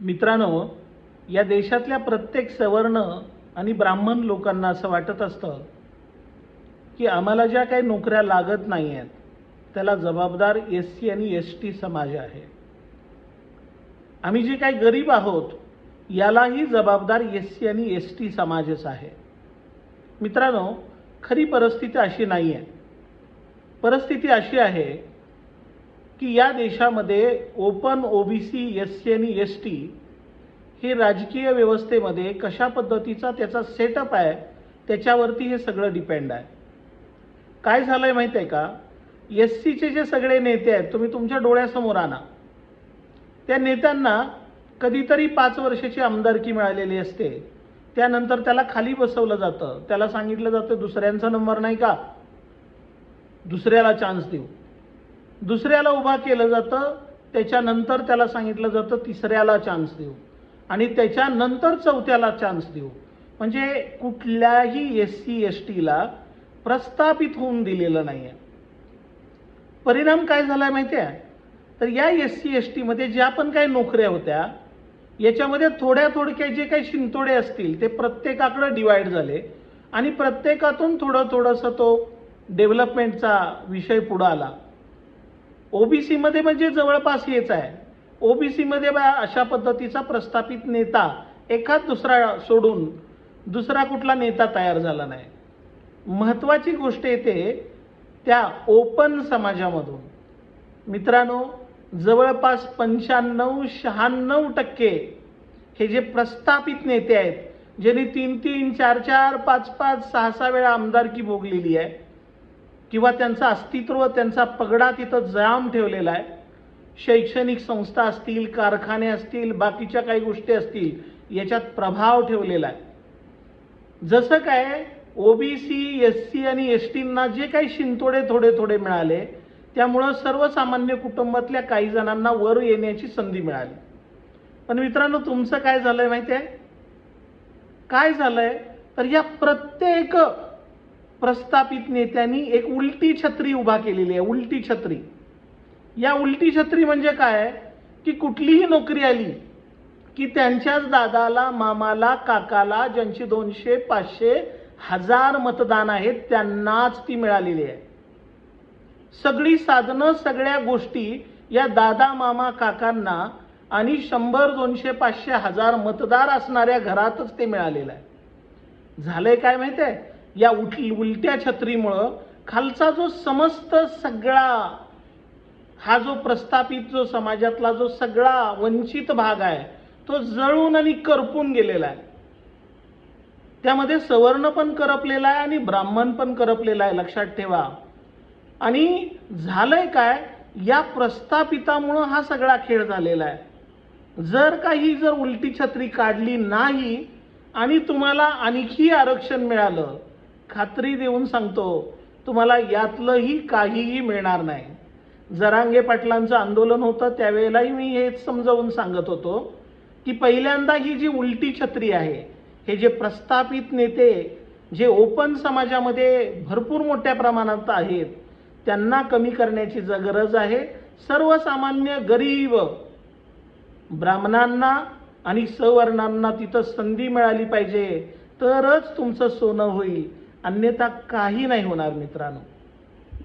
मित्रांनो, या देशातल्या प्रत्येक सवर्ण आणि ब्राह्मण लोकांना असं वाटत असतं की आम्हाला ज्या काही नोकऱ्या लागत नाही आहेत त्याला जबाबदार एससी आणि एसटी समाज आहे। आम्ही जे काही गरीब आहोत यालाही जबाबदार एससी आणि एसटी समाजच आहे। मित्रांनो, खरी परिस्थिती अशी नाही आहे। परिस्थिती अशी आहे की या देशामध्ये ओपन, ओबीसी, एससी आणि एसटी हे राजकीय व्यवस्थेमध्ये कशा पद्धतीचा त्याचा सेटअप आहे त्याच्यावरती हे सगळं डिपेंड आहे। काय झालंय माहिती आहे का, एससीचे जे सगळे नेते आहेत तुम्ही तुमच्या डोळ्यासमोर आणा, त्या नेत्यांना कधीतरी 5 वर्षाची आमदारकी मिळालेली असते, त्यानंतर त्याला खाली बसवलं जातं, त्याला सांगितलं जातं दुसऱ्यांचा नंबर नाही का, दुसऱ्याला चान्स देऊ, दुसऱ्याला उभा केलं जातं, त्याच्यानंतर त्याला सांगितलं जातं तिसऱ्याला चान्स देऊ आणि त्याच्यानंतर चौथ्याला चान्स देऊ। म्हणजे कुठल्याही एससी एसटीला प्रस्थापित होऊन दिलेलं नाही आहे। परिणाम काय झालाय माहिती आहे, तर या एससी एसटी मध्ये ज्या पण काही नोकऱ्या होत्या याच्यामध्ये थोड्या जे काही शिंतोडे असतील ते प्रत्येकाकडे डिवाइड झाले आणि प्रत्येकातून थोडंसं तो डेव्हलपमेंटचा विषय पुढे आला। ओबीसी मध्ये म्हणजे जवळपास हेच आहे। ओबीसी मध्ये अशा पद्धतीचा प्रस्थापित नेता एखाद दुसरा सोडून दुसरा कुठला नेता तयार झाला नाही। महत्त्वाची गोष्ट येते त्या ओपन समाजामधून। मित्रांनो, जवळपास 95-96% हे जे प्रस्थापित नेते आहेत, ज्यांनी 3-3, 4-4, 5-5, 6-6 वेळा आमदारकी भोगलेली आहे किंवा त्यांचं अस्तित्व, त्यांचा पगडा तिथं जाम ठेवलेला आहे, शैक्षणिक संस्था असतील, कारखाने असतील, बाकीच्या काही गोष्टी असतील याच्यात प्रभाव ठेवलेला आहे। जसं काय ओबीसी, एससी आणि एसटींना जे काही शिंतोडे थोडे मिळाले त्यामुळे सर्वसामान्य कुटुंबातल्या काही जणांना वर येण्याची संधी मिळाली। पण मित्रांनो, तुमचं काय झालंय माहिती आहे, काय झालंय तर या प्रत्येक प्रस्थापित नेत्यांनी एक उलटी छत्री उभा केलेली आहे। उलटी छत्री, या उलटी छत्री म्हणजे काय की कुठलीही नोकरी आली की त्यांच्याच दादाला, मामाला, काकाला, ज्यांची 200, 500, 1000 मतदान आहेत त्यांनाच ती मिळालेली आहे। सगळी साधनं, सगळ्या गोष्टी या दादा, मामा, काकांना आणि 100, 200, 500, 1000 मतदार असणाऱ्या घरातच ते मिळालेलं आहे। झालंय काय माहिती आहे, या उलट्या छत्रीमुळं खालचा जो समस्त सगळा हा जो प्रस्थापित जो समाजातला जो सगळा वंचित भाग आहे तो जळून आणि करपून गेलेला आहे। त्यामध्ये सवर्ण पण करपलेला आहे आणि ब्राह्मण पण करपलेला आहे, लक्षात ठेवा। आणि झालंय काय, या प्रस्थापितामुळे हा सगळा खेळ झालेला आहे। जर उलटी छत्री काढली नाही आणि तुम्हाला आणखी आरक्षण मिळालं, खात्री देऊन सांगतो तुम्हाला यातलंही काहीही मिळणार नाही। जरांगे पाटलांचं आंदोलन होतं त्यावेळेलाही मी हेच समजावून सांगत होतो की पहिल्यांदा ही जी उलटी छत्री आहे, हे जे प्रस्थापित नेते जे ओपन समाजामध्ये भरपूर मोठ्या प्रमाणात आहेत त्यांना कमी करण्याची गरज आहे। सर्वसामान्य गरीब ब्राह्मणांना आणि सवर्णांना तिथं संधी मिळाली पाहिजे, तरच तुमचं सोनं होईल, अन्यथा काही नाही होणार मित्रांनो।